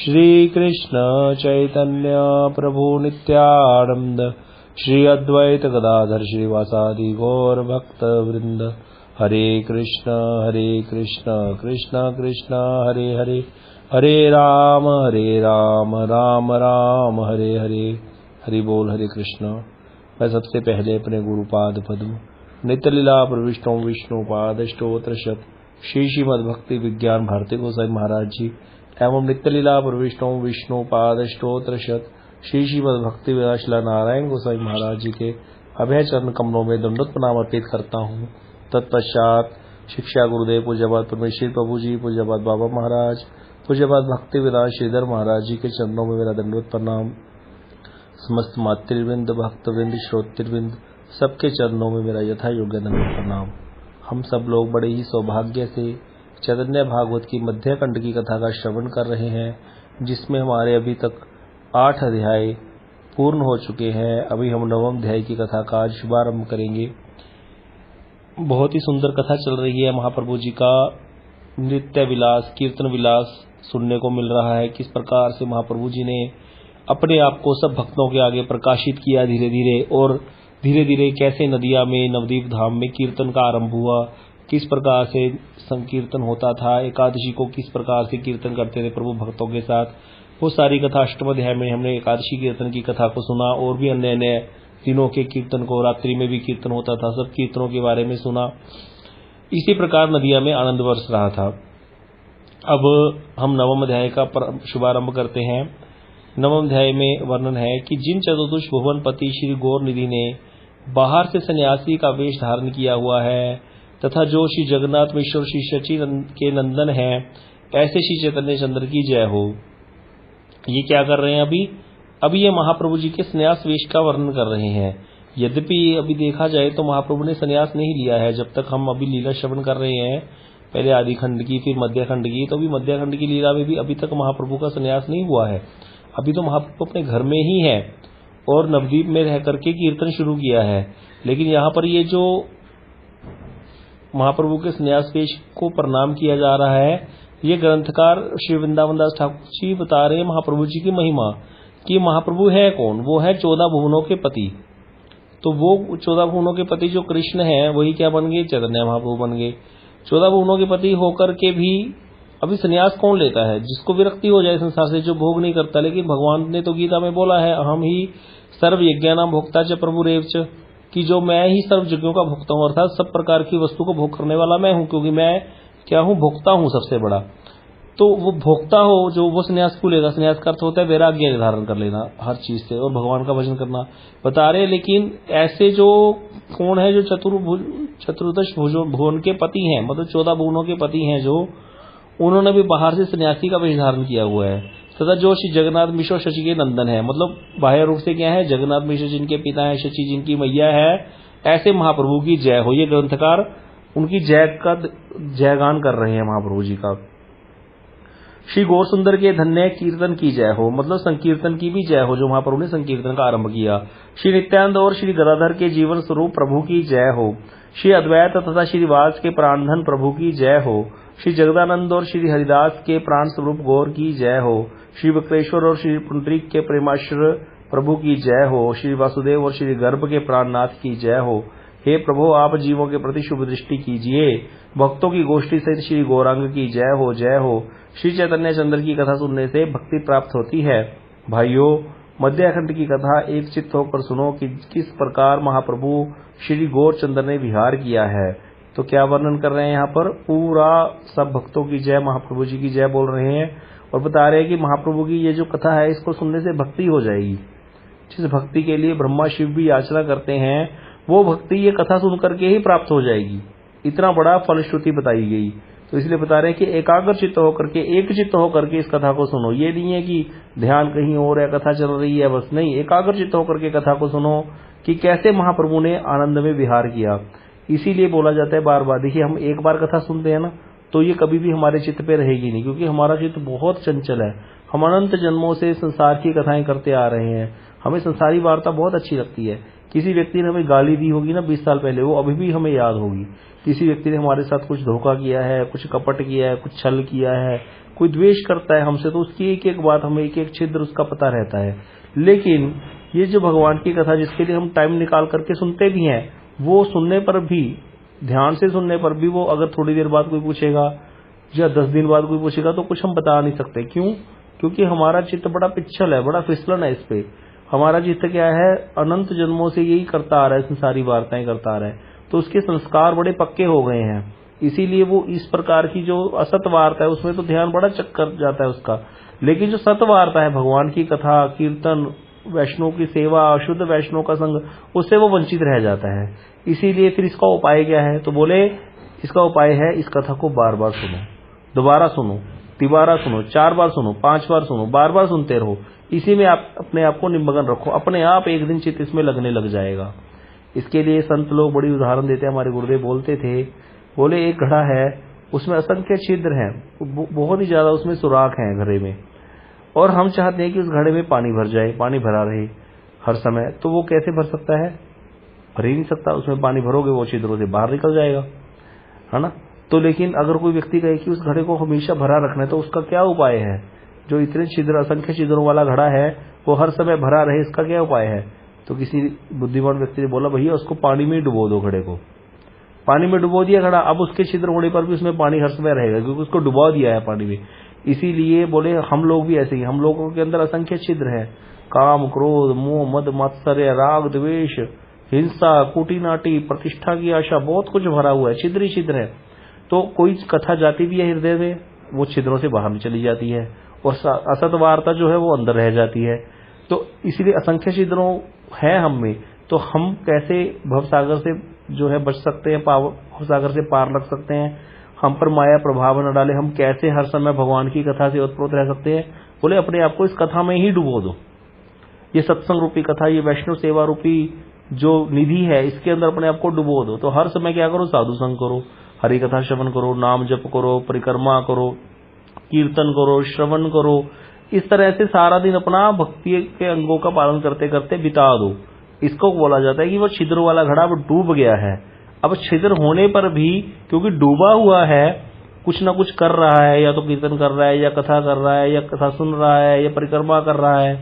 श्री कृष्ण चैतन्य प्रभु नित्यानंद श्री अद्वैत गदाधर श्रीवासादि गौर भक्त वृंद। हरे कृष्ण कृष्ण कृष्ण हरे हरे, हरे राम राम राम हरे हरे। हरि बोल। हरे कृष्ण। मैं सबसे पहले अपने गुरुपाद पद्म नित्य लीला प्रविष्टों विष्णुपाद स्तोत्र शत श्री श्रीमद भक्ति विज्ञान भारती गोसाई महाराज जी एवं नित्य लीला प्रविष्टों विष्णुपाद स्तोत्र शत श्री श्रीमद भक्ति विलासला नारायण गोसाई महाराज जी के अभय चरण कमलों में दंडोत प्रणाम अर्पित करता हूँ। तत्पश्चात शिक्षा गुरुदेव पूज्यपाद परमेश्वर प्रभु जी, पूज्यपाद बाबा महाराज, पूज्यपाद भक्ति विलास श्रीधर महाराज जी के चरणों में मेरा दंडोत प्रणाम। समस्त मातृवृंद भक्तवृंद श्रोतृवृंद सबके चरणों में मेरा यथा योग्य दंडोत प्रणाम। हम सब लोग बड़े ही सौभाग्य से चैतन्य भागवत की मध्य खंड की कथा का श्रवण कर रहे हैं, जिसमें हमारे अभी तक 8 अध्याय पूर्ण हो चुके हैं। अभी हम 9वें अध्याय की कथा का आज शुभारंभ करेंगे। बहुत ही सुंदर कथा चल रही है। महाप्रभु जी का नृत्य विलास, कीर्तन विलास सुनने को मिल रहा है। किस प्रकार से महाप्रभु जी ने अपने आप को सब भक्तों के आगे प्रकाशित किया धीरे धीरे, और धीरे धीरे कैसे नदिया में नवदीप धाम में कीर्तन का आरंभ हुआ, किस प्रकार से संकीर्तन होता था, एकादशी को किस प्रकार से कीर्तन करते थे प्रभु भक्तों के साथ। वो सारी कथा अष्टम अध्याय में हमने एकादशी कीर्तन की कथा को सुना, और भी अन्य अन्य दिनों के कीर्तन को, रात्रि में भी कीर्तन होता था, सब कीर्तनों के बारे में सुना। इसी प्रकार नदिया में आनंद बरस रहा था। अब हम 9वें अध्याय का शुभारंभ करते हैं। 9वें अध्याय में वर्णन है कि जिन चतुर्दश भुवन पति श्री गौर निधि ने बाहर से सन्यासी का वेश धारण किया हुआ है, तथा जो श्री जगन्नाथ मिश्र श्री शची के नंदन है, ऐसे श्री चैतन्य चंद्र की जय हो। ये क्या कर रहे हैं? अभी ये महाप्रभु जी के सन्यास वेश का वर्णन कर रहे हैं। यद्यपि अभी देखा जाए तो महाप्रभु ने सन्यास नहीं लिया है। जब तक हम अभी लीला श्रवण कर रहे हैं, पहले आदि खंड की फिर मध्य खंड की, तो अभी मध्य खंड की लीला में भी अभी तक महाप्रभु का सन्यास नहीं हुआ है। अभी तो महाप्रभु अपने घर में ही है और नवदीप में रह करके कीर्तन शुरू किया है। लेकिन यहाँ पर ये जो महाप्रभु के सन्यास वेश को प्रणाम किया जा रहा है, ये ग्रंथकार श्री वृंदावन दास ठाकुर जी बता रहे हैं महाप्रभु जी की महिमा कि महाप्रभु है कौन। वो है 14 भुवनों के पति। तो वो 14 भुवनों के पति जो कृष्ण है, वही क्या बन गए? चैतन्य महाप्रभु बन गए। 14 भुवनों के पति होकर के भी अभी सन्यास कौन लेता है? जिसको विरक्ति हो जाए संसार से, जो भोग नहीं करता। लेकिन भगवान ने तो गीता में बोला है, अहम ही सर्व यज्ञानाम भोक्ता च प्रभु रेव च, कि जो मैं ही सर्व यज्ञों का भोक्ता हूँ, अर्थात सब प्रकार की वस्तु को भोग करने वाला मैं हूँ, क्योंकि मैं क्या हूँ? भोक्ता हूँ सबसे बड़ा। तो वो भोक्ता हो जो, वो सन्यास क्यों लेगा? सन्यास का अर्थ होता है वैराग्य धारण कर लेना हर चीज से और भगवान का भजन करना, बता रहे। लेकिन ऐसे जो कौन है जो चतुर्दश भुवन के पति हैं, मतलब 14 भुवनों के पति हैं, जो उन्होंने भी बाहर से सन्यासी का वेश धारण किया हुआ है। तथा जो श्री जगन्नाथ मिश्र शशि के नंदन है, मतलब बाह्य रूप से क्या है? जगन्नाथ मिश्र जिनके पिता है, शशि जिनकी मैया है, ऐसे महाप्रभु की जय हो। ये ग्रंथकार उनकी जय का जयगान कर रहे हैं महाप्रभु जी का। श्री गौर सुंदर के धन्य कीर्तन की जय हो, मतलब संकीर्तन की भी जय हो, जो महाप्रभु ने संकीर्तन का आरंभ किया। श्री नित्यानंद और श्री गदाधर के जीवन स्वरूप प्रभु की जय हो। श्री अद्वैत तथा श्री वास के प्राणधन प्रभु की जय हो। श्री जगदानंद और श्री हरिदास के प्राण स्वरूप गौर की जय हो। श्री वक्रेश्वर और श्री पुंडरीक के प्रेमाश्र प्रभु की जय हो। श्री वासुदेव और श्री गर्भ के प्राणनाथ की जय हो। हे प्रभु, आप जीवों के प्रति शुभ दृष्टि कीजिए। भक्तों की गोष्ठी सहित श्री गौरांग की जय हो, जय हो। श्री चैतन्य चंद्र की कथा सुनने से भक्ति प्राप्त होती है। भाइयों, मध्य खंड की कथा एक चित्त होकर सुनो कि किस प्रकार महाप्रभु श्री गौर चंद्र ने विहार किया है। तो क्या वर्णन कर रहे हैं यहाँ पर? पूरा सब भक्तों की जय, महाप्रभु जी की जय बोल रहे हैं और बता रहे हैं कि महाप्रभु की ये जो कथा है, इसको सुनने से भक्ति हो जाएगी। जिस भक्ति के लिए ब्रह्मा शिव भी याचना करते हैं, वो भक्ति ये कथा सुन करके ही प्राप्त हो जाएगी। इतना बड़ा फलश्रुति बताई गई। तो इसलिए बता रहे हैं कि एकाग्र चित्त होकर के, एक चित्त होकर के इस कथा को सुनो। ये नहीं है कि ध्यान कहीं और है, कथा चल रही है बस, नहीं। एकाग्र चित्त होकर के कथा को सुनो कि कैसे महाप्रभु ने आनंद में विहार किया। इसीलिए बोला जाता है बार बार, देखिए हम एक बार कथा सुनते हैं ना, तो ये कभी भी हमारे चित्त पे रहेगी नहीं, क्योंकि हमारा चित्त बहुत चंचल है। हम अनंत जन्मों से संसार की कथाएं करते आ रहे हैं। हमें संसारी वार्ता बहुत अच्छी लगती है। किसी व्यक्ति ने हमें गाली दी होगी ना 20 साल पहले, वो अभी भी हमें याद होगी। किसी व्यक्ति ने हमारे साथ कुछ धोखा किया है, कुछ कपट किया है, कुछ छल किया है, कोई द्वेष करता है हमसे तो उसकी एक एक बात हमें एक एक छिद्र उसका पता रहता है। लेकिन ये जो भगवान की कथा जिसके लिए हम टाइम निकाल करके सुनते भी हैं, वो सुनने पर भी, ध्यान से सुनने पर भी, वो अगर थोड़ी देर बाद कोई पूछेगा या 10 दिन बाद कोई पूछेगा तो कुछ हम बता नहीं सकते। क्यों? क्योंकि हमारा चित्त बड़ा पिछल है, बड़ा फिसलन है इस पे। हमारा चित्त क्या है, अनंत जन्मों से यही करता आ रहा है, सारी वार्ताएं करता आ रहा है, तो उसके संस्कार बड़े पक्के हो गए हैं। इसीलिए वो इस प्रकार की जो असत वार्ता है उसमें तो ध्यान बड़ा चक्कर जाता है उसका। लेकिन जो सत वार्ता है, भगवान की कथा, कीर्तन, वैष्णव की सेवा, शुद्ध वैष्णव का संग, उससे वो वंचित रह जाता है। इसीलिए फिर इसका उपाय क्या है? तो बोले इसका उपाय है इस कथा को बार बार सुनो, दोबारा सुनो, तिबारा सुनो, 4 बार सुनो, 5 बार सुनो, बार बार सुनते रहो। इसी में आप अपने आप को निमग्न रखो, अपने आप एक दिन चित्त इसमें लगने लग जाएगा। इसके लिए संत लोग बड़ी उदाहरण देते हैं। हमारे गुरुदेव बोलते थे, बोले एक घड़ा है, उसमें असंख्य छिद्र हैं, बहुत ही ज्यादा उसमें सुराख हैं घड़े में, और हम चाहते हैं कि उस घड़े में पानी भर जाए, पानी भरा रहे हर समय। तो वो कैसे भर सकता है? भर ही नहीं सकता। उसमें पानी भरोगे वो छिद्रों से बाहर निकल जाएगा, है ना। तो लेकिन अगर कोई व्यक्ति कहे कि उस घड़े को हमेशा भरा रखना है, तो उसका क्या उपाय है? जो इतने छिद्र, असंख्य छिद्रों वाला घड़ा है, वो हर समय भरा रहे, इसका क्या उपाय है? तो किसी बुद्धिमान व्यक्ति ने बोला, भैया उसको पानी में डुबो दो घड़े को। पानी में डुबो दिया घड़ा, अब उसके छिद्र होने पर भी उसमें पानी हर समय रहेगा, क्योंकि उसको डुबा दिया है पानी में। इसीलिए बोले हम लोग भी ऐसे ही, हम लोगों के अंदर असंख्य छिद्र हैं। काम, क्रोध, मोह, मद, मात्सर्य, राग, द्वेष, हिंसा, कुटिनाटी, प्रतिष्ठा की आशा, बहुत कुछ भरा हुआ है, छिद्र ही छिद्र है। तो कोई कथा जाती भी है हृदय में, वो छिद्रों से बाहर चली जाती है, और असत वार्ता जो है वो अंदर रह जाती है। तो इसीलिए असंख्य छिद्रों है हम में, तो हम कैसे भवसागर से जो है बच सकते हैं, भवसागर से पार लग सकते हैं, हम पर माया प्रभाव न डाले, हम कैसे हर समय भगवान की कथा से ओतप्रोत रह सकते हैं? बोले अपने आप को इस कथा में ही डुबो दो। ये सत्संग रूपी कथा, ये वैष्णव सेवा रूपी जो निधि है, इसके अंदर अपने आप को डुबो दो। तो हर समय क्या करो? साधु संग करो, हरि कथा श्रवण करो, नाम जप करो, परिक्रमा करो, कीर्तन करो, श्रवण करो। इस तरह से सारा दिन अपना भक्ति के अंगों का पालन करते करते बिता दो। इसको बोला जाता है कि वो छिद्र वाला घड़ा वो डूब गया है। अब छिद्र होने पर भी, क्योंकि डूबा हुआ है, कुछ ना कुछ कर रहा है, या तो कीर्तन कर रहा है, या कथा कर रहा है, या कथा सुन रहा है, या परिक्रमा कर रहा है,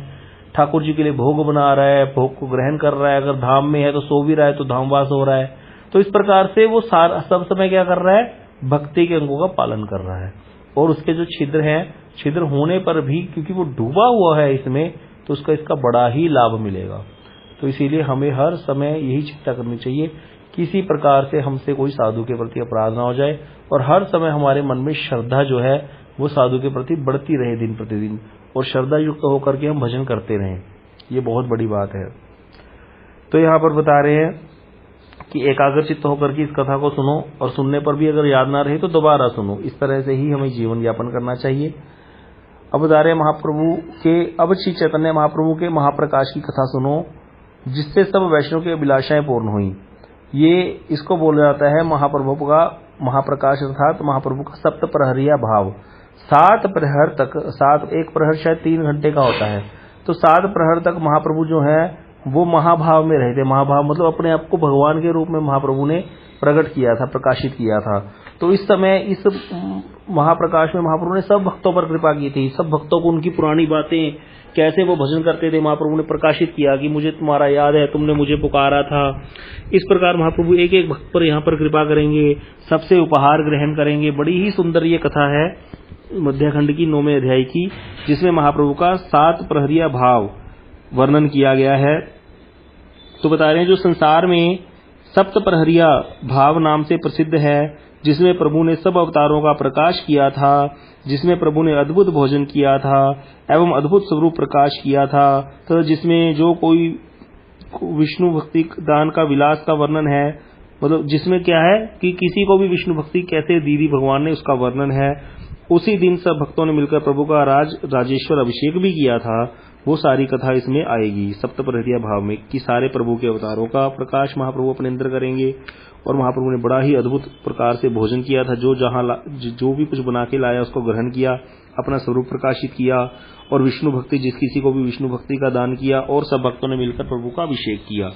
ठाकुर जी के लिए भोग बना रहा है, भोग को ग्रहण कर रहा है, अगर धाम में है तो सो भी रहा है, तो धामवास हो रहा है। तो इस प्रकार से वो सब समय क्या कर रहा है? भक्ति के अंगों का पालन कर रहा है। और उसके जो छिद्र हैं, छिद्र होने पर भी क्योंकि वो डूबा हुआ है इसमें, तो उसका इसका बड़ा ही लाभ मिलेगा। तो इसीलिए हमें हर समय यही चिंता करनी चाहिए, किसी प्रकार से हमसे कोई साधु के प्रति अपराध ना हो जाए, और हर समय हमारे मन में श्रद्धा जो है वो साधु के प्रति बढ़ती रहे दिन प्रतिदिन, और श्रद्धा युक्त होकर के हम भजन करते रहें। ये बहुत बड़ी बात है। तो यहाँ पर बता रहे हैं कि एकाग्रचित्त होकर के इस कथा को सुनो, और सुनने पर भी अगर याद ना रहे तो दोबारा सुनो। इस तरह से ही हमें जीवन यापन करना चाहिए। अब बता रहे महाप्रभु के, अब श्री चैतन्य महाप्रभु के महाप्रकाश की कथा सुनो, जिससे सब वैष्णव की अभिलाषाएं पूर्ण हुई। ये इसको बोला जाता है महाप्रभु का महाप्रकाश, अर्थात महाप्रभु का सप्त प्रहरिया भाव। 7 प्रहर तक, 7 एक प्रहर शायद 3 घंटे का होता है, तो 7 प्रहर तक महाप्रभु जो है वो महाभाव में रहे थे। महाभाव मतलब अपने आप को भगवान के रूप में महाप्रभु ने प्रकट किया था, प्रकाशित किया था। तो इस समय इस महाप्रकाश में महाप्रभु ने सब भक्तों पर कृपा की थी। सब भक्तों को उनकी पुरानी बातें, कैसे वो भजन करते थे, महाप्रभु ने प्रकाशित किया कि मुझे तुम्हारा याद है, तुमने मुझे पुकारा था। इस प्रकार महाप्रभु एक एक भक्त पर यहाँ पर कृपा करेंगे, सबसे उपहार ग्रहण करेंगे। बड़ी ही सुंदर ये कथा है मध्याखंड की 9वें अध्याय की, जिसमें महाप्रभु का 7 प्रहरिया भाव वर्णन किया गया है। तो बता रहे हैं जो संसार में सप्त प्रहरिया भाव नाम से प्रसिद्ध है, जिसमें प्रभु ने सब अवतारों का प्रकाश किया था, जिसमें प्रभु ने अद्भुत भोजन किया था एवं अद्भुत स्वरूप प्रकाश किया था, तो जिसमें जो कोई विष्णु भक्ति दान का विलास का वर्णन है, मतलब जिसमें क्या है कि किसी को भी विष्णु भक्ति कैसे दी भगवान ने, उसका वर्णन है। उसी दिन सब भक्तों ने मिलकर प्रभु का राजेश्वर अभिषेक भी किया था, वो सारी कथा इसमें आएगी सप्त प्रहरिया भाव में, कि सारे प्रभु के अवतारों का प्रकाश महाप्रभु अपने अंदर करेंगे। और महाप्रभु ने बड़ा ही अद्भुत प्रकार से भोजन किया था, जो भी कुछ बना के लाया उसको ग्रहण किया, अपना स्वरूप प्रकाशित किया, और विष्णु भक्ति जिस किसी को भी विष्णु भक्ति का दान किया, और सब भक्तों ने मिलकर प्रभु का अभिषेक किया।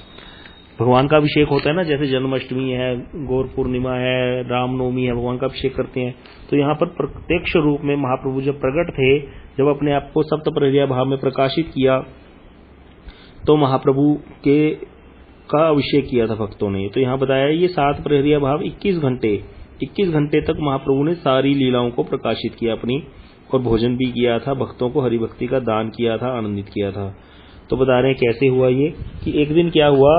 भगवान का अभिषेक होता है ना, जैसे जन्माष्टमी है, गौर पूर्णिमा है, रामनवमी है, भगवान का अभिषेक करते हैं। तो यहाँ पर प्रत्यक्ष रूप में महाप्रभु जब प्रकट थे, जब अपने आप को सप्त प्रहरिया भाव में प्रकाशित किया, तो महाप्रभु के का अभिषेक किया था भक्तों ने। तो यहाँ बताया ये 7 प्रहरिया भाव 21 घंटे तक महाप्रभु ने सारी लीलाओं को प्रकाशित किया अपनी, और भोजन भी किया था, भक्तों को हरिभक्ति का दान किया था, आनंदित किया था। तो बता रहे हैं कैसे हुआ ये, कि एक दिन क्या हुआ,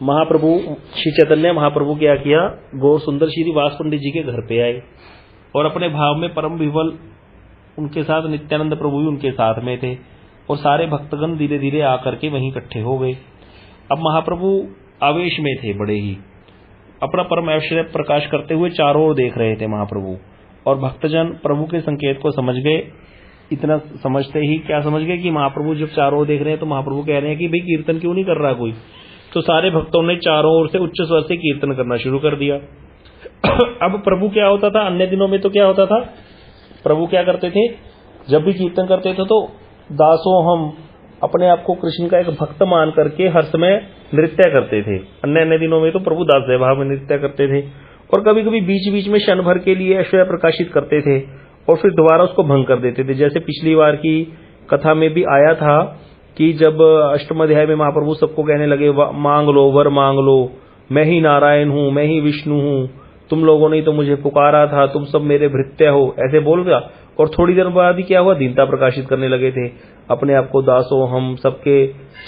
महाप्रभु श्री चैतन्य महाप्रभु क्या किया, गौर सुंदर श्री वास पंडित जी के घर पे आए, और अपने भाव में परम विवल उनके साथ नित्यानंद प्रभु भी उनके साथ में थे, और सारे भक्तगण धीरे धीरे आकर के वहीं इकट्ठे हो गए। अब महाप्रभु आवेश में थे बड़े ही, अपना परम ऐश्वर्य प्रकाश करते हुए चारों ओर देख रहे थे महाप्रभु, और भक्तजन प्रभु के संकेत को समझ गए। इतना समझते ही क्या समझ गए कि महाप्रभु जब चारों ओर देख रहे हैं तो महाप्रभु कह रहे हैं कि भाई कीर्तन क्यों नहीं कर रहा कोई। तो सारे भक्तों ने चारों ओर से उच्च स्वर से कीर्तन करना शुरू कर दिया। अब प्रभु क्या होता था, अन्य दिनों में तो क्या होता था, प्रभु क्या करते थे, जब भी कीर्तन करते थे तो दासों हम अपने आप को कृष्ण का एक भक्त मान करके हर समय नृत्य करते थे। अन्य दिनों में तो प्रभु दास भाव में नृत्य करते थे, और कभी कभी बीच बीच में क्षण भर के लिए ऐश्वर्य प्रकाशित करते थे और फिर दोबारा उसको भंग कर देते थे। जैसे पिछली बार की कथा में भी आया था कि जब अष्टम अध्याय में महाप्रभु सबको कहने लगे मांग लो वर मांग लो, मैं ही नारायण हूं, मैं ही विष्णु हूं, तुम लोगों ने तो मुझे पुकारा था, तुम सब मेरे भृत्य हो, ऐसे बोल गया। और थोड़ी देर बाद ही क्या हुआ, दीनता प्रकाशित करने लगे थे, अपने आप को दासों हम सबके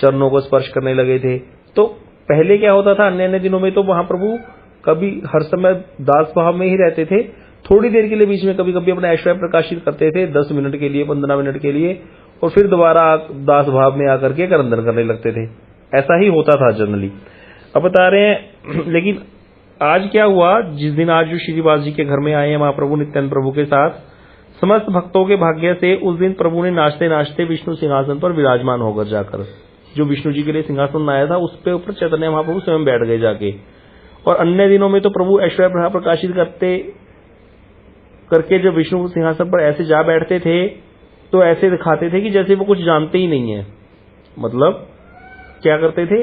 चरणों को स्पर्श करने लगे थे। तो पहले क्या होता था, अन्य दिनों में तो महाप्रभु कभी हर समय दास भाव में ही रहते थे, थोड़ी देर के लिए बीच में कभी कभी अपना ऐश्वर्य प्रकाशित करते थे, 10 मिनट के लिए, 15 मिनट के लिए, और फिर दोबारा दास भाव में आकर के क्रंदन करने लगते थे। ऐसा ही होता था जनरली। अब बता रहे हैं लेकिन आज क्या हुआ, जिस दिन आज जो श्रीवास जी के घर में आए हैं महाप्रभु नित्यानंद प्रभु के साथ, समस्त भक्तों के भाग्य से उस दिन प्रभु ने नाचते नाचते विष्णु सिंहासन पर विराजमान होकर जाकर, जो विष्णु जी के लिए सिंहासन आया था उस पे ऊपर चैतन्य महाप्रभु स्वयं बैठ गए जाके। और अन्य दिनों में तो प्रभु ऐश्वर्य प्रकाशित करके जब विष्णु सिंहासन पर ऐसे जा बैठते थे तो ऐसे दिखाते थे कि जैसे वो कुछ जानते ही नहीं है। मतलब क्या करते थे,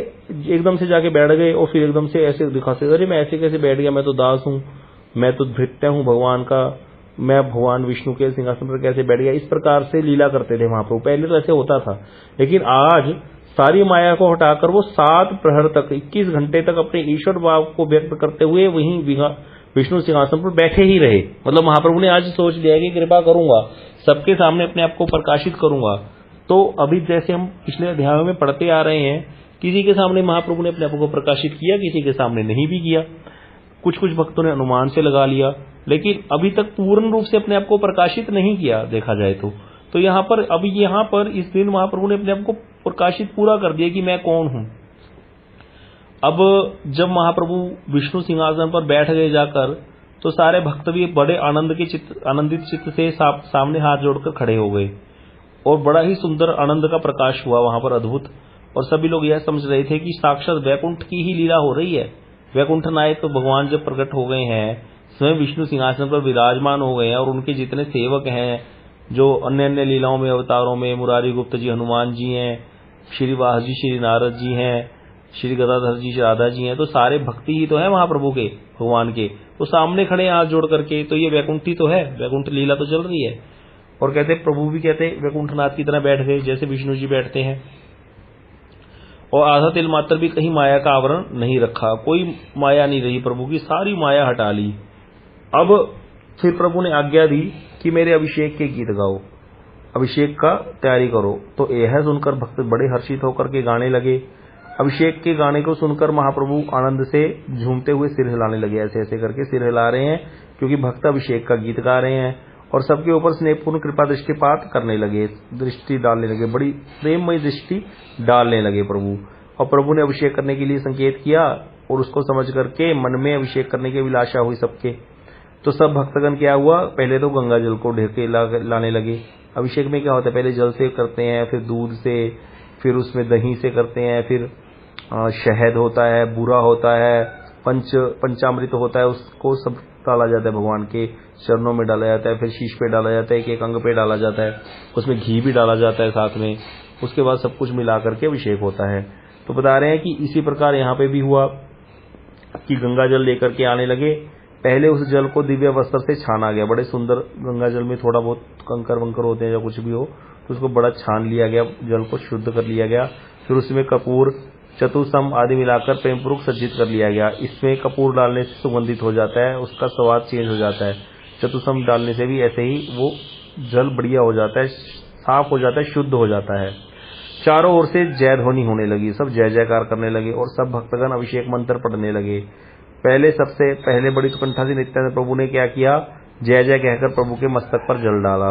एकदम से जाके बैठ गए और फिर एकदम से ऐसे दिखाते थे, अरे मैं ऐसे कैसे बैठ गया, मैं तो दास हूं, मैं तो भृत्य हूं भगवान का, मैं भगवान विष्णु के सिंहासन पर कैसे बैठ गया। इस प्रकार से लीला करते थे महाप्रभु। पहले तो ऐसे होता था, लेकिन आज सारी माया को हटाकर वो 7 प्रहर तक 21 घंटे तक अपने ईश्वर भाव को व्यक्त करते हुए वहीं विष्णु सिंहासन पर बैठे ही रहे। मतलब महाप्रभु ने आज सोच लिया कि कृपा करूंगा, सबके सामने अपने आप को प्रकाशित करूंगा। तो अभी जैसे हम पिछले अध्यायों में पढ़ते आ रहे हैं, किसी के सामने महाप्रभु ने अपने आप को प्रकाशित किया, किसी के सामने नहीं भी किया। कुछ कुछ भक्तों ने अनुमान से लगा लिया, लेकिन अभी तक पूर्ण रूप से अपने आप को प्रकाशित नहीं किया देखा जाए तो यहाँ पर इस दिन महाप्रभु ने अपने आप को प्रकाशित पूरा कर दिया कि मैं कौन हूं। अब जब महाप्रभु विष्णु सिंहासन पर बैठ गए जाकर, तो सारे भक्त भी बड़े आनंदित चित्त से सामने हाथ जोड़कर खड़े हो गए, और बड़ा ही सुंदर आनंद का प्रकाश हुआ वहां पर, अद्भुत। और सभी लोग यह समझ रहे थे कि साक्षात वैकुंठ की ही लीला हो रही है। वैकुंठ नायक तो भगवान जब प्रकट हो गए हैं, स्वयं विष्णु सिंहासन पर विराजमान हो गए हैं, और उनके जितने सेवक हैं जो अन्य अन्य लीलाओं में अवतारों में, मुरारी गुप्त जी, हनुमान जी हैं, श्री वास जी, श्री नारद जी हैं, श्री गदाधर जी, श्री राधा जी हैं, तो सारे भक्ति ही तो है महाप्रभु के, भगवान के। तो सामने खड़े हाथ जोड़ करके, तो ये वैकुंठी तो है, वैकुंठ लीला तो चल रही है। और कहते प्रभु भी कहते वैकुंठनाथ की तरह बैठ गए जैसे विष्णु जी बैठते हैं, और आधा तिल मात्र भी कहीं माया का आवरण नहीं रखा, कोई माया नहीं रही प्रभु की, सारी माया हटा ली। अब फिर प्रभु ने आज्ञा दी कि मेरे अभिषेक के गीत गाओ, अभिषेक का तैयारी करो। तो यह सुनकर भक्त बड़े हर्षित होकर के गाने लगे। अभिषेक के गाने को सुनकर महाप्रभु आनंद से झूमते हुए सिर हिलाने लगे, ऐसे ऐसे करके सिर हिला रहे हैं, क्योंकि भक्त अभिषेक का गीत गा रहे हैं। और सबके ऊपर स्नेहपूर्ण कृपा दृष्टिपात करने लगे, दृष्टि डालने लगे, बड़ी प्रेममय दृष्टि डालने लगे प्रभु। और प्रभु ने अभिषेक करने के लिए संकेत किया, और उसको समझ करके मन में अभिषेक करने की अभिलाषा हुई सबके। तो सब भक्तगण क्या हुआ, पहले तो गंगा जल को ढेर के लाने लगे। अभिषेक में क्या होता है, पहले जल से करते हैं, फिर दूध से, फिर उसमें दही से करते हैं, फिर शहद होता है, बूरा होता है, पंचामृत होता है, उसको सब डाला जाता है, भगवान के चरणों में डाला जाता है, फिर शीश पे डाला जाता है, एक एक अंग पे डाला जाता है, उसमें घी भी डाला जाता है साथ में। उसके बाद सब कुछ मिला करके अभिषेक होता है। तो बता रहे हैं कि इसी प्रकार यहाँ पे भी हुआ कि गंगा जल लेकर के आने लगे। पहले उस जल को दिव्य वस्त्र से छाना गया, बड़े सुंदर, गंगा जल में थोड़ा बहुत कंकर वंकर होते हैं या कुछ भी हो तो उसको बड़ा छान लिया गया, जल को शुद्ध कर लिया गया। फिर उसमें कपूर, चतुसम आदि मिलाकर प्रेमपूर्वक सज्जित कर लिया गया। इसमें कपूर डालने से सुगंधित हो जाता है, उसका स्वाद चेंज हो जाता है। चतुसम डालने से भी ऐसे ही वो जल बढ़िया हो जाता है, साफ हो जाता है, शुद्ध हो जाता है। चारों ओर से जय ध्वनि होने लगी, सब जय जयकार करने लगे और सब भक्तगण अभिषेक मंत्र पढ़ने लगे। सबसे पहले बड़ी उत्कंठा से नित्यानंद प्रभु ने क्या किया, जय जय कहकर प्रभु के मस्तक पर जल डाला।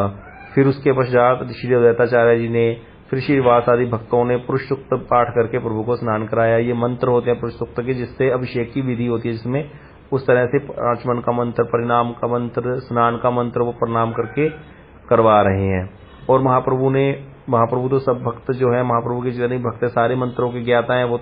फिर उसके पश्चात श्री अद्वैताचार्य जी ने, फिर श्रीवास आदि भक्तों ने पुरुष सूक्त पाठ करके प्रभु को स्नान कराया। ये मंत्र होते हैं पुरुष सूक्त के, जिससे अभिषेक की विधि होती है, जिसमें उस तरह से आचमन का मंत्र, परिणाम का मंत्र, स्नान का मंत्र वो प्रणाम करके करवा रहे हैं। और महाप्रभु तो सब भक्त जो है, महाप्रभु के जितने भक्त सारे मंत्रों के ज्ञाता हैं, वो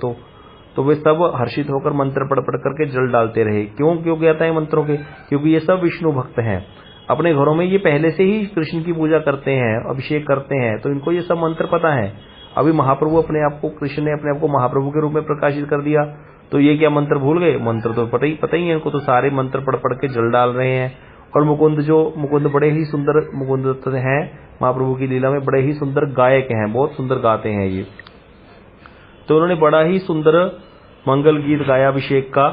तो वे सब हर्षित होकर मंत्र पढ़ करके जल डालते रहे। क्यों ज्ञाता है मंत्रों के? क्योंकि ये सब विष्णु भक्त हैं। अपने घरों में ये पहले से ही कृष्ण की पूजा करते हैं, अभिषेक करते हैं, तो इनको ये सब मंत्र पता है। अभी महाप्रभु अपने आप को, कृष्ण ने अपने आप को महाप्रभु के रूप में प्रकाशित कर दिया, तो ये क्या मंत्र भूल गए? मंत्र तो पता ही है इनको, तो सारे मंत्र पढ़ के जल डाल रहे हैं। और मुकुंद बड़े ही सुंदर, मुकुंद हैं महाप्रभु की लीला में बड़े ही सुंदर गायक हैं, बहुत सुंदर गाते हैं ये। तो उन्होंने बड़ा ही सुंदर मंगल गीत गाया, अभिषेक का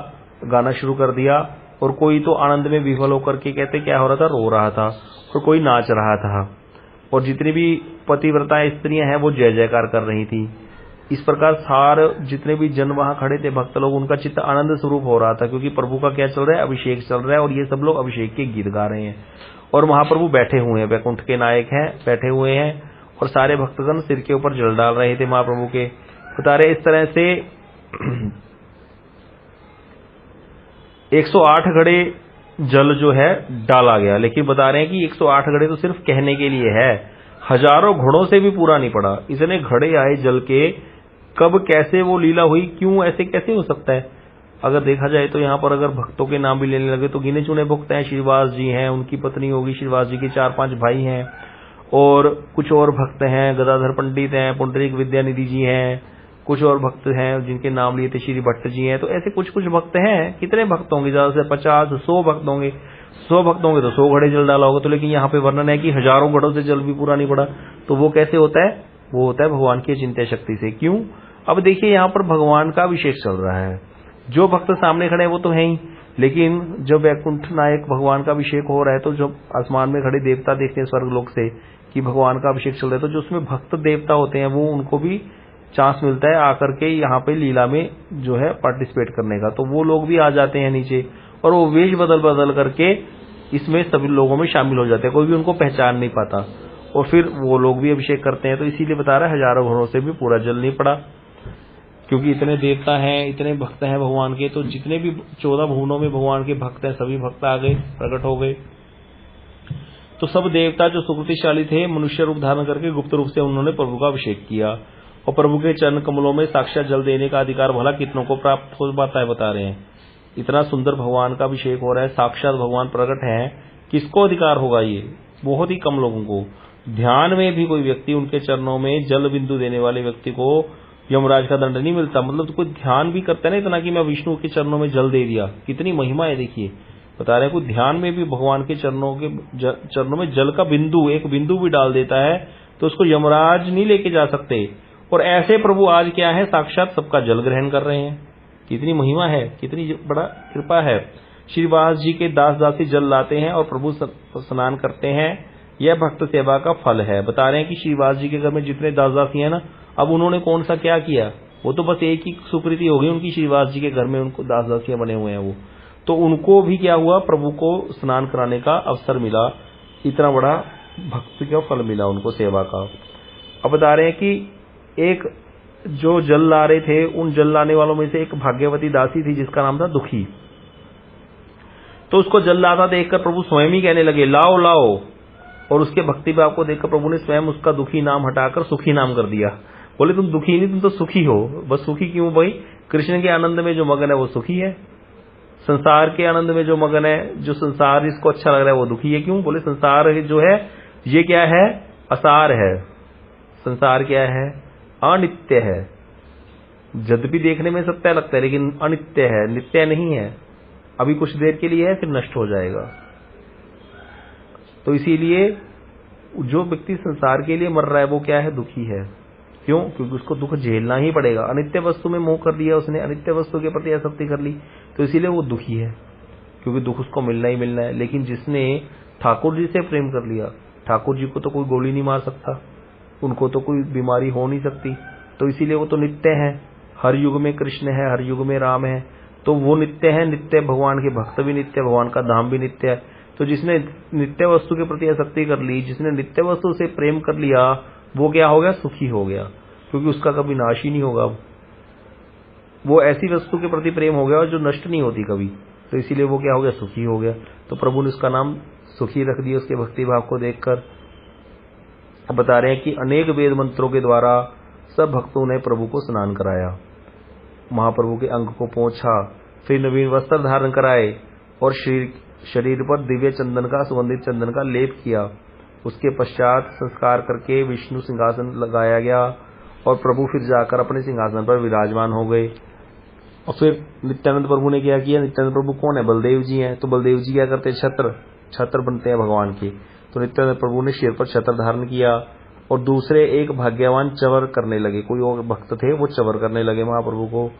गाना शुरू कर दिया। और कोई तो आनंद में विफल होकर के कहते क्या हो रहा था, रो रहा था, और कोई नाच रहा था, और जितनी भी पतिव्रता स्त्रियां हैं वो जय जयकार कर रही थी। इस प्रकार जितने भी जन वहां खड़े थे, भक्त लोग, उनका चित्त आनंद स्वरूप हो रहा था, क्योंकि प्रभु का क्या चल रहा है, अभिषेक चल रहा है, और ये सब लोग अभिषेक के गीत गा रहे हैं। और महाप्रभु बैठे हुए हैं, वैकुंठ के नायक हैं, बैठे हुए हैं, और सारे भक्तगण सिर के ऊपर जल डाल रहे थे महाप्रभु के। बता रहे इस तरह से 108 घड़े जल जो है डाला गया। लेकिन बता रहे हैं कि 108 घड़े तो सिर्फ कहने के लिए है, हजारों घड़ों से भी पूरा नहीं पड़ा। इतने घड़े आए जल के, कब कैसे वो लीला हुई, क्यों ऐसे कैसे हो सकता है? अगर देखा जाए तो यहाँ पर अगर भक्तों के नाम भी लेने लगे तो गिने चुने भक्त हैं। श्रीवास जी हैं, उनकी पत्नी होगी, श्रीवास जी के 4-5 भाई हैं, और कुछ और भक्त हैं, गदाधर पंडित हैं, पुंडरीक विद्यानिधि जी हैं, कुछ और भक्त हैं जिनके नाम लिए थे, श्री भट्ट जी हैं। तो ऐसे कुछ भक्त हैं। कितने भक्त होंगे? ज्यादा से 50-100 भक्त होंगे। 100 भक्त होंगे तो 100 घड़े जल डाला होगा। तो लेकिन यहाँ पे वर्णन है कि हजारों घड़ों से जल भी पूरा नहीं पड़ा। तो वो कैसे होता है? वो होता है भगवान की चिंता शक्ति से। क्यों? अब देखिए यहाँ पर भगवान का अभिषेक चल रहा है, जो भक्त सामने खड़े हैं वो तो है ही, लेकिन जब वैकुंठ नायक भगवान का अभिषेक हो रहा है, तो जब आसमान में खड़े देवता देखते हैं स्वर्ग लोक से कि भगवान का अभिषेक चल रहा है, तो जो उसमें भक्त देवता होते हैं वो, उनको भी चांस मिलता है आकर के यहाँ पे लीला में जो है पार्टिसिपेट करने का। तो वो लोग भी आ जाते हैं नीचे, और वो वेश बदल करके इसमें सभी लोगों में शामिल हो जाते हैं, कोई भी उनको पहचान नहीं पाता, और फिर वो लोग भी अभिषेक करते हैं। तो इसीलिए बता रहा है हजारों घड़ों से भी पूरा जल नहीं पड़ा, क्योंकि इतने देवता हैं, इतने भक्त हैं भगवान के। तो जितने भी 14 भुवनों में भगवान के भक्त हैं, सभी भक्त आ गए, प्रकट हो गए। तो सब देवता जो सुकृतिशाली थे, मनुष्य रूप धारण करके गुप्त रूप से उन्होंने प्रभु का अभिषेक किया। और प्रभु के चरण कमलों में साक्षात जल देने का अधिकार भला कितनों को प्राप्त हो पाता है? बता रहे हैं इतना सुंदर भगवान का अभिषेक हो रहा है, साक्षात भगवान प्रकट है, किसको अधिकार होगा? ये बहुत ही कम लोगों को। ध्यान में भी कोई व्यक्ति उनके चरणों में जल बिंदु देने वाले व्यक्ति को यमराज का दंड नहीं मिलता। मतलब तो कोई ध्यान भी करता है ना इतना कि मैं विष्णु के चरणों में जल दे दिया, कितनी महिमा है। देखिए बता रहे हैं कोई ध्यान में भी भगवान के चरणों में जल का बिंदु, एक बिंदु भी डाल देता है तो उसको यमराज नहीं लेके जा सकते। और ऐसे प्रभु आज क्या है, साक्षात सबका जल ग्रहण कर रहे हैं। कितनी महिमा है, कितनी बड़ा कृपा है। श्रीवास जी के दास दासी जल लाते हैं और प्रभु स्नान करते हैं, यह भक्त सेवा का फल है। बता रहे हैं कि श्रीवास जी के घर में जितने दास दासी हैं ना, अब उन्होंने कौन सा क्या किया, वो तो बस एक ही सुकृति हो गई उनकी, श्रीवास जी के घर में उनको दास दासियां बने हुए हैं वो, तो उनको भी क्या हुआ, प्रभु को स्नान कराने का अवसर मिला, इतना बड़ा भक्ति का फल मिला उनको सेवा का। अब बता रहे हैं कि एक जो जल ला रहे थे, उन जल लाने वालों में से एक भाग्यवती दासी थी जिसका नाम था दुखी। तो उसको जल लाता देखकर प्रभु स्वयं ही कहने लगे लाओ लाओ, और उसके भक्ति भाव को देखकर प्रभु ने स्वयं उसका दुखी नाम हटाकर सुखी नाम कर दिया। बोले तुम दुखी नहीं, तुम तो सुखी हो। बस सुखी क्यों भाई? कृष्ण के आनंद में जो मगन है वो सुखी है, संसार के आनंद में जो मगन है, जो संसार इसको अच्छा लग रहा है वो दुखी है। क्यों? बोले संसार जो है ये क्या है, असार है। संसार क्या है? अनित्य है। यद्यपि देखने में सत्य लगता है लेकिन अनित्य है, नित्य नहीं है। अभी कुछ देर के लिए है, फिर नष्ट हो जाएगा। तो इसीलिए जो व्यक्ति संसार के लिए मर रहा है वो क्या है, दुखी है। क्यों? क्योंकि उसको दुख झेलना ही पड़ेगा। अनित्य वस्तु में मोह कर दिया उसने, अनित्य वस्तु के प्रति आसक्ति कर ली, तो इसीलिए वो दुखी है, क्योंकि दुख उसको मिलना ही मिलना है। लेकिन जिसने ठाकुर जी से प्रेम कर लिया, ठाकुर जी को तो कोई गोली नहीं मार सकता, उनको तो कोई बीमारी हो नहीं सकती, तो इसीलिए वो तो नित्य है। हर युग में कृष्ण है, हर युग में राम है, तो वो नित्य है। नित्य भगवान के भक्त भी नित्य, भगवान का धाम भी नित्य है। तो जिसने नित्य वस्तु के प्रति आसक्ति कर ली, जिसने नित्य वस्तु से प्रेम कर लिया, वो क्या हो गया, सुखी हो गया, क्योंकि उसका कभी नाश ही नहीं होगा। वो ऐसी वस्तु के प्रति प्रेम हो गया जो नष्ट नहीं होती कभी, तो इसीलिए वो क्या हो गया, सुखी हो गया। तो प्रभु ने उसका नाम सुखी रख दिया उसके भक्ति भाव को देखकर। अब बता रहे हैं कि अनेक वेद मंत्रों के द्वारा सब भक्तों ने प्रभु को स्नान कराया, महाप्रभु के अंग को पोंछा, फिर नवीन वस्त्र धारण कराए और शरीर पर दिव्य चंदन का, सुगंधित चंदन का लेप किया। उसके पश्चात संस्कार करके विष्णु सिंहासन लगाया गया और प्रभु फिर जाकर अपने सिंहासन पर विराजमान हो गए। और फिर नित्यानंद प्रभु ने क्या किया, नित्यानंद प्रभु कौन है, बलदेव जी हैं। तो बलदेव जी क्या करते हैं, छत्र बनते हैं भगवान के। तो नित्यानंद प्रभु ने सिर पर छत्र धारण किया और दूसरे एक भाग्यवान चवर करने लगे। कोई और भक्त थे, वो चवर करने लगे महाप्रभु को।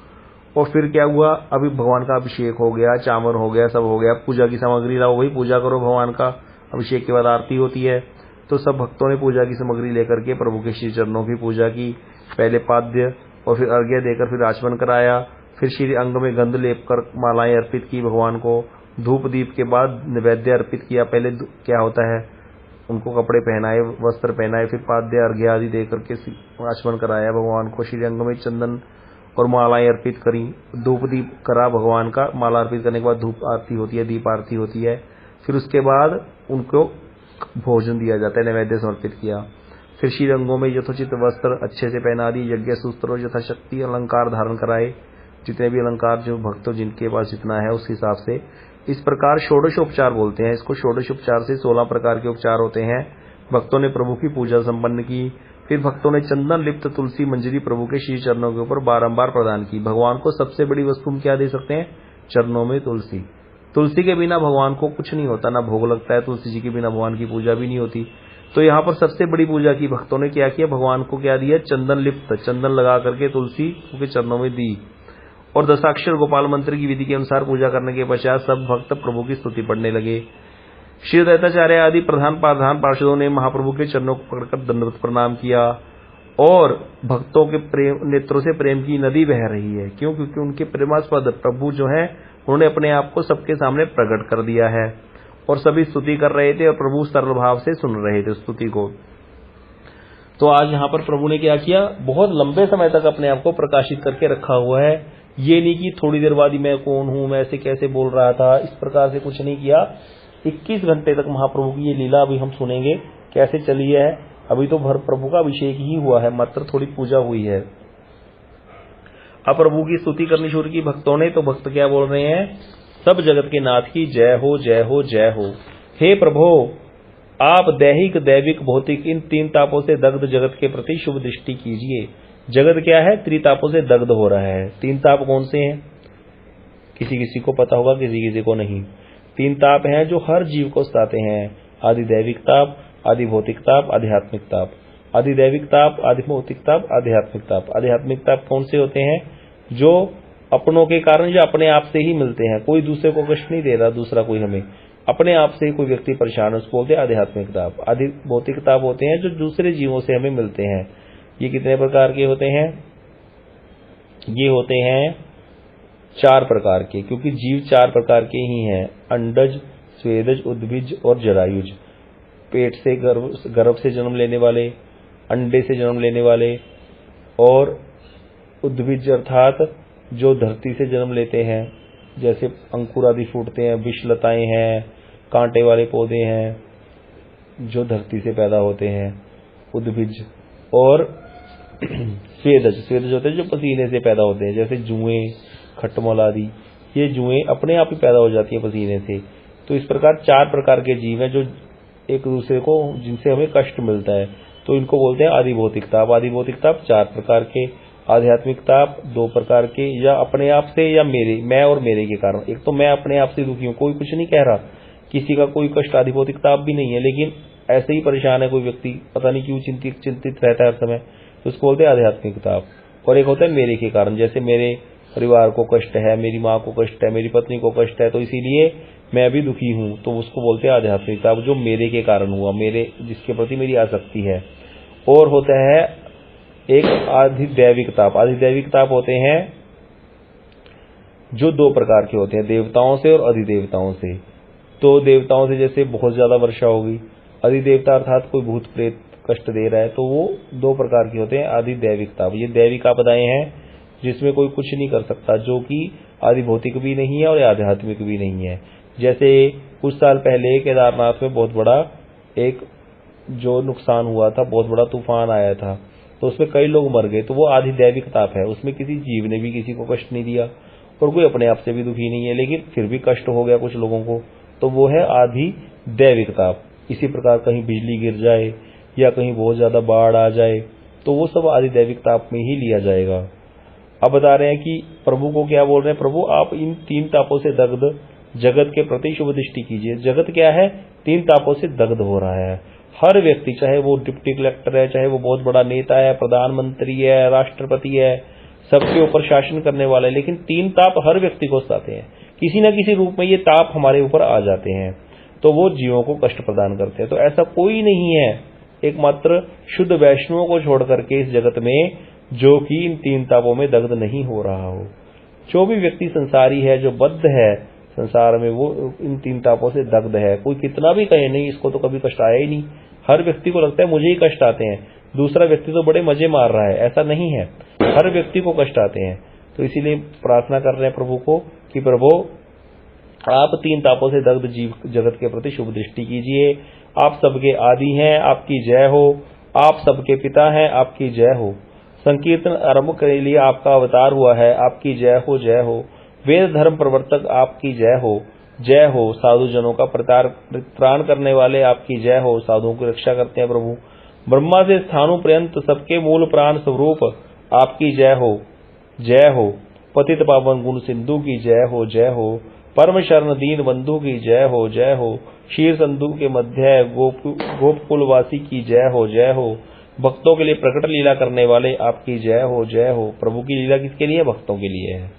और फिर क्या हुआ, अभी भगवान का अभिषेक हो गया, चामर हो गया, सब हो गया, पूजा की सामग्री लाओ, भाई पूजा करो भगवान का। अभिषेक के बाद आरती होती है, तो सब भक्तों ने पूजा की सामग्री लेकर के प्रभु के श्री चरणों की पूजा की। पहले पाद्य और फिर अर्घ्य देकर फिर आचमन कराया, फिर श्री अंग में गंध लेप कर मालाएं अर्पित की भगवान को। धूप दीप के बाद नैवेद्य अर्पित किया। पहले क्या होता है, उनको कपड़े पहनाए, वस्त्र पहनाए, फिर पाद्य अर्घ्य आदि देकर के आचमन कराया भगवान को। श्री अंग में चंदन और मालाएं अर्पित करी, धूप दीप करा भगवान का। माला अर्पित करने के बाद धूप आरती होती है, दीप आरती होती है। फिर उसके बाद उनको भोजन दिया जाता है, नैवेद्य समर्पित किया। फिर श्रीरंगों में यथोचित वस्त्र अच्छे से पहना दी, यज्ञ सूत्र यथाशक्ति अलंकार धारण कराए, जितने भी अलंकार जो भक्तों जिनके पास जितना है उस हिसाब से। इस प्रकार षोडशोपचार बोलते हैं इसको। षोडशोपचार से 16 प्रकार के उपचार होते हैं। भक्तों ने प्रभु की पूजा संपन्न की। फिर भक्तों ने चंदन लिप्त तुलसी मंजरी प्रभु के श्री चरणों के ऊपर बारंबार प्रदान की। भगवान को सबसे बड़ी वस्तु हम क्या दे सकते हैं, चरणों में तुलसी। तुलसी के बिना भगवान को कुछ नहीं होता, ना भोग लगता है। तुलसी जी के बिना भगवान की पूजा भी नहीं होती। तो यहाँ पर सबसे बड़ी पूजा की भक्तों ने क्या किया, भगवान को क्या दिया, चंदन लिप्त, चंदन लगा करके तुलसी के चरणों में दी। और दशाक्षर गोपाल मंत्र की विधि के अनुसार पूजा करने के पश्चात सब भक्त प्रभु की स्तुति पढ़ने लगे। श्री दत्ताचार्य आदि प्रधान पार्षदों ने महाप्रभु के चरणों को पकड़कर दंडवत प्रणाम किया। और भक्तों के प्रेम नेत्रों से प्रेम की नदी बह रही है। क्यों? क्योंकि उनके प्रेमास्पद प्रभु जो है उन्होंने अपने आप को सबके सामने प्रकट कर दिया है और सभी स्तुति कर रहे थे और प्रभु सरल भाव से सुन रहे थे स्तुति को। तो आज यहाँ पर प्रभु ने क्या किया, बहुत लंबे समय तक अपने आप को प्रकाशित करके रखा हुआ है। ये नहीं कि थोड़ी देर बाद ही मैं कौन हूं, मैं ऐसे कैसे बोल रहा था, इस प्रकार से कुछ नहीं किया। 21 घंटे तक महाप्रभु की ये लीला अभी हम सुनेंगे कैसे चली है। अभी तो भर प्रभु का अभिषेक ही हुआ है, मात्र थोड़ी पूजा हुई है। अब प्रभु की स्तुति करनी शुरू की भक्तों ने। तो भक्त क्या बोल रहे हैं, सब जगत के नाथ की जय हो, जय हो, जय हो। हे प्रभु, आप दैहिक, दैविक, भौतिक इन 3 तापों से दग्ध जगत के प्रति शुभ दृष्टि कीजिए। जगत क्या है, त्रितापों से दग्ध हो रहा है। 3 ताप कौन से हैं, किसी किसी को पता होगा, किसी किसी को नहीं। 3 ताप हैं जो हर जीव को सताते हैं, आदि दैविक ताप, आदि भौतिक ताप, आध्यात्मिक ताप। आदि दैविक ताप, आदि भौतिक ताप, आध्यात्मिक ताप। आध्यात्मिक ताप कौन से होते हैं, जो अपनों के कारण या अपने आप से ही मिलते हैं, कोई दूसरे को कष्ट नहीं दे रहा, दूसरा कोई हमें, अपने आप से ही कोई व्यक्ति परेशान है, उसको बोलते हैं आध्यात्मिक ताप। आदि भौतिक ताप होते हैं जो दूसरे जीवों से हमें मिलते हैं। ये कितने प्रकार के होते हैं, ये होते हैं 4 प्रकार के, क्योंकि जीव 4 प्रकार के ही हैं, अंडज, स्वेदज, उद्भिज और जरायुज। पेट से गर्भ से जन्म लेने वाले, अंडे से जन्म लेने वाले, और उद्भिज अर्थात जो धरती से जन्म लेते हैं, जैसे अंकुर आदि फूटते हैं, विषलताएं हैं, कांटे वाले पौधे हैं जो धरती से पैदा होते हैं, उद्भिज। और स्वेदज होते हैं जो पसीने से पैदा होते हैं, जैसे जुएं, खटमल आदि। ये जुएं अपने आप ही पैदा हो जाती है पसीने से। तो इस प्रकार 4 प्रकार के जीव हैं जो एक दूसरे को, जिनसे हमें कष्ट मिलता है, तो इनको बोलते हैं आदि भौतिक ताप। आदि भौतिक ताप 4 प्रकार के, आध्यात्मिक ताप दो प्रकार के, या अपने आप से या मेरे, मैं और मेरे के कारण। एक तो मैं अपने आप से दुखी हूं, कोई कुछ नहीं कह रहा, किसी का कोई कष्ट आदि भौतिक ताप भी नहीं है, लेकिन ऐसे ही परेशान है कोई व्यक्ति, पता नहीं क्यों चिंतित रहता है हर समय, तो उसको बोलते हैं आध्यात्मिक ताप। और एक होता है मेरे के कारण, जैसे मेरे परिवार को कष्ट है, मेरी माँ को कष्ट है, मेरी पत्नी को कष्ट है, तो इसीलिए मैं भी दुखी हूं, तो उसको बोलते हैं आध्यात्मिक ताप, जो मेरे के कारण हुआ, मेरे जिसके प्रति मेरी आसक्ति है। और होता है एक आधिदैविक ताप। आधिदैविक ताप होते हैं जो दो प्रकार के होते हैं, देवताओं से और अधिदेवताओं से। तो देवताओं से जैसे बहुत ज्यादा वर्षा होगी, अधिदेवता अर्थात कोई भूत प्रेत कष्ट दे रहा है, तो वो दो प्रकार के होते हैं, आधिदैविक ताप। ये दैविक आपदाएं हैं जिसमें कोई कुछ नहीं कर सकता, जो कि आदि भौतिक भी नहीं है और आध्यात्मिक भी नहीं है। जैसे कुछ साल पहले केदारनाथ में बहुत बड़ा एक जो नुकसान हुआ था, बहुत बड़ा तूफान आया था, तो उसमें कई लोग मर गए, तो वो आधिदैविक ताप है। उसमें किसी जीव ने भी किसी को कष्ट नहीं दिया और कोई अपने आप से भी दुखी नहीं है, लेकिन फिर भी कष्ट हो गया कुछ लोगों को, तो वो है आधिदैविक ताप। इसी प्रकार कहीं बिजली गिर जाए या कहीं बहुत ज्यादा बाढ़ आ जाए, तो वो सब आधिदैविक ताप में ही लिया जाएगा। अब बता रहे हैं कि प्रभु को क्या बोल रहे हैं, प्रभु आप इन तीन तापों से दग्ध जगत के प्रति शुभ दृष्टि कीजिए। जगत क्या है, तीन तापों से दग्ध हो रहा है। हर व्यक्ति, चाहे वो डिप्टी कलेक्टर है, चाहे वो बहुत बड़ा नेता है, प्रधानमंत्री है, राष्ट्रपति है, सबके ऊपर शासन करने वाला है, लेकिन तीन ताप हर व्यक्ति को सताते हैं, किसी न किसी रूप में ये ताप हमारे ऊपर आ जाते हैं, तो वो जीवों को कष्ट प्रदान करते हैं। तो ऐसा कोई नहीं है, एकमात्र शुद्ध वैष्णवों को छोड़ करके इस जगत में, जो कि इन तीन तापों में दग्ध नहीं हो रहा हो। जो भी व्यक्ति संसारी है, जो बद्ध है संसार में, वो इन तीन तापों से दग्ध है। कोई कितना भी कहे नहीं इसको तो कभी कष्ट आया ही नहीं, हर व्यक्ति को लगता है मुझे ही कष्ट आते हैं, दूसरा व्यक्ति तो बड़े मजे मार रहा है, ऐसा नहीं है, हर व्यक्ति को कष्ट आते हैं। तो इसीलिए प्रार्थना कर रहे हैं प्रभु को कि प्रभु आप तीन तापों से दग्ध जीव जगत के प्रति शुभ दृष्टि कीजिए। आप सबके आदि हैं, आपकी जय हो। आप सबके पिता हैं, आपकी जय हो। संकीर्तन आरंभ के लिए आपका अवतार हुआ है, आपकी जय हो, जय हो। वेद धर्म प्रवर्तक आपकी जय हो, जय हो। साधु जनों का परित्राण करने वाले आपकी जय हो, साधुओं की रक्षा करते हैं प्रभु। ब्रह्मा से स्थानु पर्यंत सबके मूल प्राण स्वरूप आपकी जय हो, जय हो। पतित पावन गुण सिंधु की जय हो, जय हो। परम शरण दीन बंधु की जय हो, जय हो। शीर संधु के मध्य गोपकुलवासी की जय हो, जय हो। भक्तों के लिए प्रकट लीला करने वाले आपकी जय हो, जय हो। प्रभु की लीला किसके लिए? भक्तों के लिए है।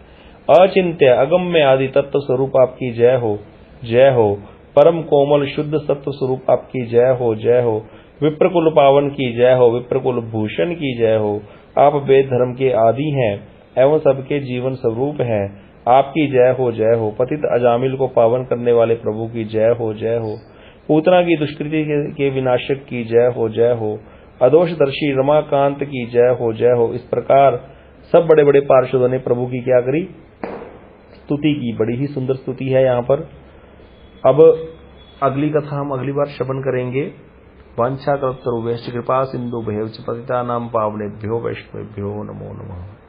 अचिंत्य अगम्य आदि तत्व स्वरूप आपकी जय हो, जय हो। परम कोमल शुद्ध सत्व स्वरूप आपकी जय हो, जय हो। विप्रकुल पावन की जय हो, विप्रकुल भूषण की जय हो। आप वेद धर्म के आदि हैं एवं सबके जीवन स्वरूप हैं, आपकी जय हो, जय हो। पतित अजामिल को पावन करने वाले प्रभु की जय हो, जय हो। पूतना की दुष्कृति के विनाशक की जय हो, जय हो। अदोषदर्शी रमाकांत की जय हो, जय हो। इस प्रकार सब बड़े बड़े पार्षदों ने प्रभु की क्या करी? स्तुति की। बड़ी ही सुंदर स्तुति है यहाँ पर। अब अगली कथा हम अगली बार श्रवण करेंगे। वांछा कल्पतरुभ्यश्च कृपा सिंधुभ्यश्च पतितानां पावनेभ्यो वैष्णवेभ्यो नमो नमः।